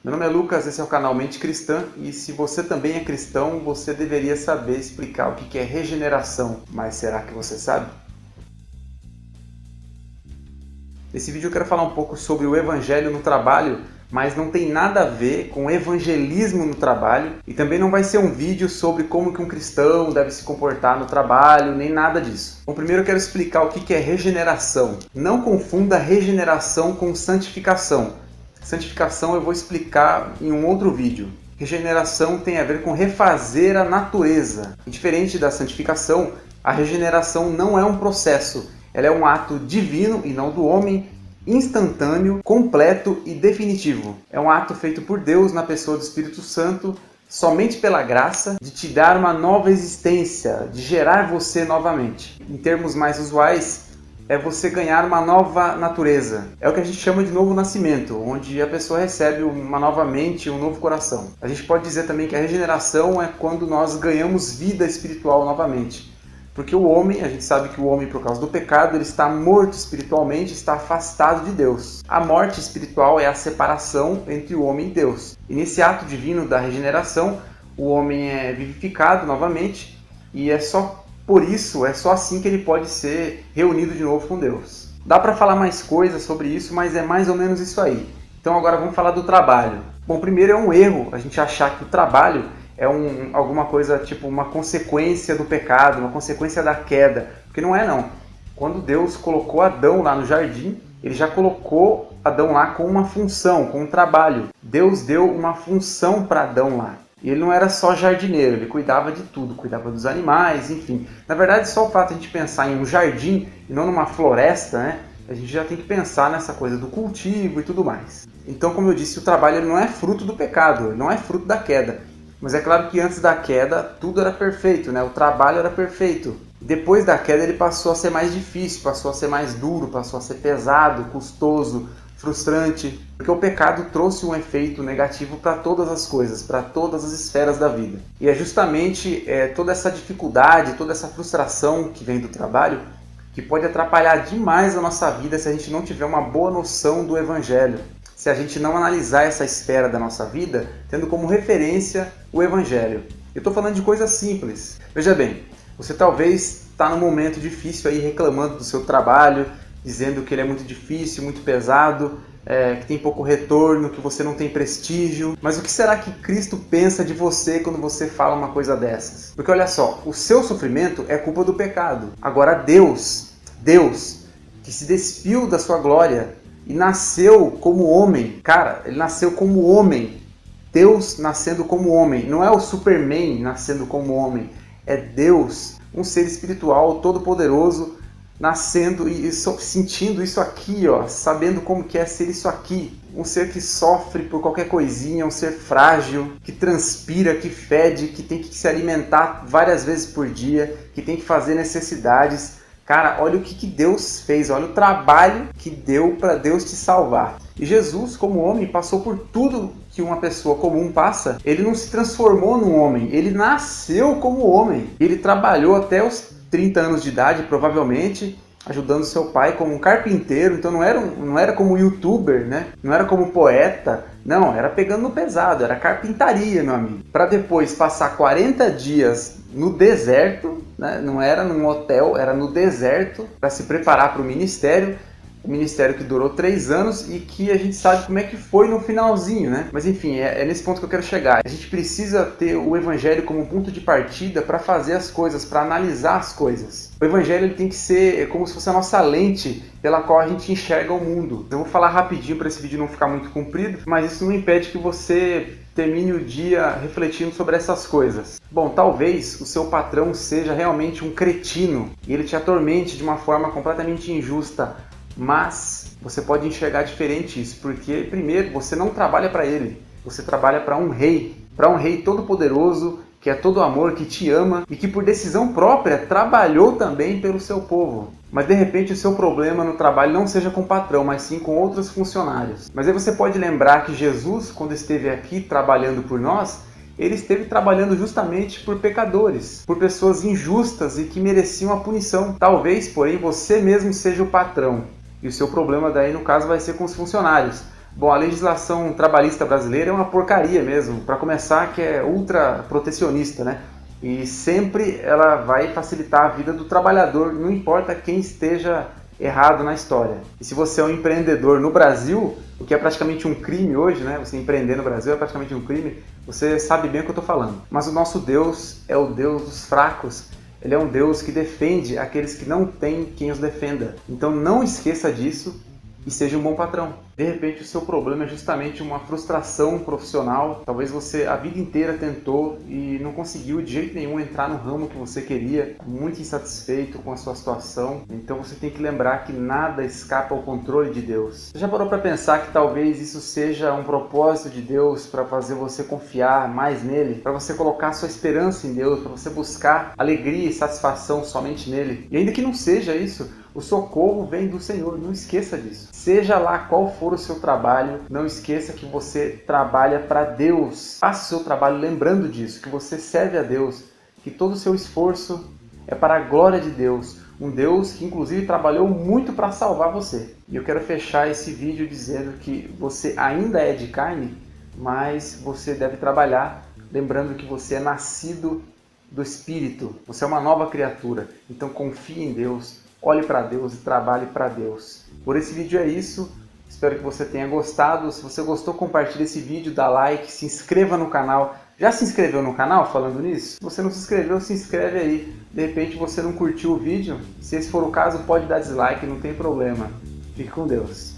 Meu nome é Lucas, esse é o canal Mente Cristã e se você também é cristão, você deveria saber explicar o que é regeneração. Mas será que você sabe? Nesse vídeo eu quero falar um pouco sobre o evangelho no trabalho, mas não tem nada a ver com evangelismo no trabalho e também não vai ser um vídeo sobre como que um cristão deve se comportar no trabalho, nem nada disso. Bom, primeiro eu quero explicar o que é regeneração. Não confunda regeneração com santificação. Santificação eu vou explicar em um outro vídeo. Regeneração tem a ver com refazer a natureza. E diferente da santificação, a regeneração não é um processo. Ela é um ato divino e não do homem, instantâneo, completo e definitivo. É um ato feito por Deus na pessoa do Espírito Santo, somente pela graça, de te dar uma nova existência, de gerar você novamente. Em termos mais usuais, é você ganhar uma nova natureza. É o que a gente chama de novo nascimento, onde a pessoa recebe uma nova mente, um novo coração. A gente pode dizer também que a regeneração é quando nós ganhamos vida espiritual novamente. Porque o homem, a gente sabe que o homem, por causa do pecado, ele está morto espiritualmente, está afastado de Deus. A morte espiritual é a separação entre o homem e Deus. E nesse ato divino da regeneração, o homem é vivificado novamente e é só por isso, é só assim que ele pode ser reunido de novo com Deus. Dá para falar mais coisas sobre isso, mas é mais ou menos isso aí. Então agora vamos falar do trabalho. Bom, primeiro é um erro a gente achar que o trabalho é alguma coisa tipo uma consequência do pecado, uma consequência da queda. Porque não é não. Quando Deus colocou Adão lá no jardim, ele já colocou Adão lá com uma função, com um trabalho. Deus deu uma função para Adão lá. E ele não era só jardineiro, ele cuidava de tudo, cuidava dos animais, enfim. Na verdade, só o fato de a gente pensar em um jardim e não numa floresta, né? A gente já tem que pensar nessa coisa do cultivo e tudo mais. Então, como eu disse, o trabalho ele não é fruto do pecado, ele não é fruto da queda. Mas é claro que antes da queda tudo era perfeito, né? O trabalho era perfeito. Depois da queda ele passou a ser mais difícil, passou a ser mais duro, passou a ser pesado, custoso, frustrante, porque o pecado trouxe um efeito negativo para todas as coisas, para todas as esferas da vida. E é justamente toda essa dificuldade, toda essa frustração que vem do trabalho que pode atrapalhar demais a nossa vida se a gente não tiver uma boa noção do Evangelho. Se a gente não analisar essa esfera da nossa vida, tendo como referência o Evangelho. Eu estou falando de coisas simples. Veja bem, você talvez está num momento difícil aí reclamando do seu trabalho, dizendo que ele é muito difícil, muito pesado, que tem pouco retorno, que você não tem prestígio. Mas o que será que Cristo pensa de você quando você fala uma coisa dessas? Porque olha só, o seu sofrimento é culpa do pecado. Agora Deus, que se despiu da sua glória e nasceu como homem, cara, ele nasceu como homem. Deus nascendo como homem, não é o Superman nascendo como homem, é Deus, um ser espiritual todo-poderoso, nascendo e sentindo isso aqui, ó, sabendo como que é ser isso aqui. Um ser que sofre por qualquer coisinha, um ser frágil, que transpira, que fede, que tem que se alimentar várias vezes por dia, que tem que fazer necessidades. Cara, olha o que Deus fez, olha o trabalho que deu para Deus te salvar. E Jesus, como homem, passou por tudo que uma pessoa comum passa. Ele não se transformou num homem, ele nasceu como homem. Ele trabalhou até os 30 anos de idade, provavelmente, ajudando seu pai como um carpinteiro. Então não era como youtuber, né? Não era como poeta. Não, era pegando no pesado, era carpintaria, meu amigo. Para depois passar 40 dias no deserto, né? Não era num hotel, era no deserto, para se preparar para o ministério. O ministério que durou 3 anos e que a gente sabe como é que foi no finalzinho, né? Mas enfim, é nesse ponto que eu quero chegar. A gente precisa ter o Evangelho como ponto de partida para fazer as coisas, para analisar as coisas. O Evangelho ele tem que ser como se fosse a nossa lente pela qual a gente enxerga o mundo. Eu vou falar rapidinho para esse vídeo não ficar muito comprido, mas isso não impede que você termine o dia refletindo sobre essas coisas. Bom, talvez o seu patrão seja realmente um cretino e ele te atormente de uma forma completamente injusta. Mas você pode enxergar diferente isso, porque primeiro você não trabalha para ele, você trabalha para um rei todo-poderoso, que é todo amor, que te ama e que por decisão própria trabalhou também pelo seu povo. Mas de repente o seu problema no trabalho não seja com o patrão, mas sim com outros funcionários. Mas aí você pode lembrar que Jesus, quando esteve aqui trabalhando por nós, ele esteve trabalhando justamente por pecadores, por pessoas injustas e que mereciam a punição. Talvez, porém, você mesmo seja o patrão. E o seu problema daí, no caso, vai ser com os funcionários. Bom, a legislação trabalhista brasileira é uma porcaria mesmo, para começar, que é ultra protecionista, né? E sempre ela vai facilitar a vida do trabalhador, não importa quem esteja errado na história. E se você é um empreendedor no Brasil, o que é praticamente um crime hoje, né? Você empreender no Brasil é praticamente um crime, você sabe bem o que eu estou falando. Mas o nosso Deus é o Deus dos fracos. Ele é um Deus que defende aqueles que não têm quem os defenda. Então não esqueça disso e seja um bom patrão. De repente o seu problema é justamente uma frustração profissional. Talvez você a vida inteira tentou e não conseguiu de jeito nenhum entrar no ramo que você queria, muito insatisfeito com a sua situação. Então você tem que lembrar que nada escapa ao controle de Deus. Você já parou para pensar que talvez isso seja um propósito de Deus para fazer você confiar mais nele, para você colocar sua esperança em Deus, para você buscar alegria e satisfação somente nele? E ainda que não seja isso, o socorro vem do Senhor, não esqueça disso. Seja lá qual for o seu trabalho, não esqueça que você trabalha para Deus. Faça o seu trabalho lembrando disso, que você serve a Deus, que todo o seu esforço é para a glória de Deus. Um Deus que inclusive trabalhou muito para salvar você. E eu quero fechar esse vídeo dizendo que você ainda é de carne, mas você deve trabalhar lembrando que você é nascido do Espírito. Você é uma nova criatura. Então confie em Deus. Olhe para Deus e trabalhe para Deus. Por esse vídeo é isso. Espero que você tenha gostado. Se você gostou, compartilhe esse vídeo, dá like, se inscreva no canal. Já se inscreveu no canal falando nisso? Se você não se inscreveu, se inscreve aí. De repente você não curtiu o vídeo. Se esse for o caso, pode dar dislike, não tem problema. Fique com Deus.